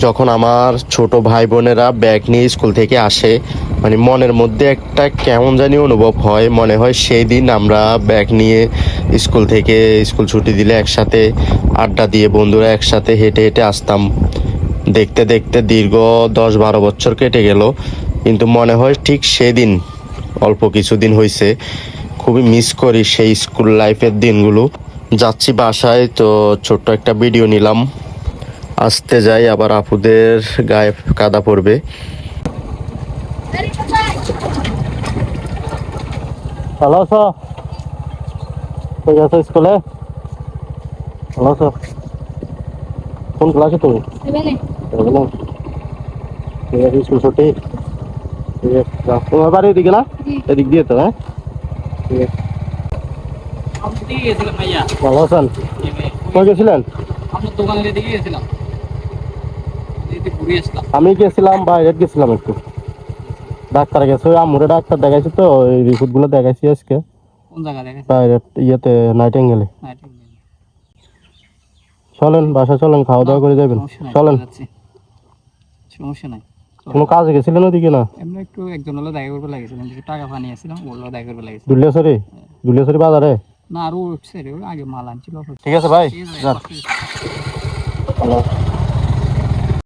যখন আমার ছোট ভাই বোনেরা ব্যাগ নিয়ে স্কুল থেকে আসে, মানে মনের মধ্যে একটা কেমন জানি অনুভব হয়, মনে হয় সেই দিন আমরা ব্যাগ নিয়ে স্কুল থেকে স্কুল ছুটি দিলে একসাথে আড্ডা দিয়ে বন্ধুরা একসাথে হেঁটে হেঁটে আসতাম। দেখতে দেখতে দীর্ঘ 10-12 বছর কেটে গেল, কিন্তু মনে হয় ঠিক সেদিন। অল্প কিছুদিন হয়েছে, খুবই মিস করি সেই স্কুল লাইফের দিনগুলো। যাচ্ছি বাসায়, তো ছোট্ট একটা ভিডিও নিলাম। আসতে যাই আবার আপুদের গায়ে কাদা পড়বে। ভালো আছো? কই যাচ্ছ স্কুলে? ভালো আছো? কোন ক্লাসে তুমি? স্কুল ছুটি? ঠিক আছে, যাও। তোমার বাড়ি এদিকে না? এদিক দিয়ে তো, হ্যাঁ ঠিক আছে। ভালো আছেন? কই গেছিলেন? আমি গেছিলাম বাইরে, গেছিলাম একটু ডাক্তার গেছে, ওই আমুরে ডাক্তার দেখাইছি, তো এই রিপোর্ট গুলো দেখাইছি আজকে। বাইরে ইয়েতে নাইটিঙ্গেলে। চলেন বাসা, চলেন খাওয়া দাওয়া করে যাবেন। চলেন। সমস্যা নাই। কোনো কাজে গেছিলেন ওদিকে? না, এমনি একটু একজন হলো দেখা করবে লাগেছিলাম, কিছু টাকা পানি আসছিলাম, ওগুলো দেখা করবে লাগেছিল। দুলিয়াছড়ি বাজারে? না, আরো উঠছে রে, আগে মাল আনছিল। ঠিক আছে ভাই, ঠিক আছে যান। ভাই। হ্যালো।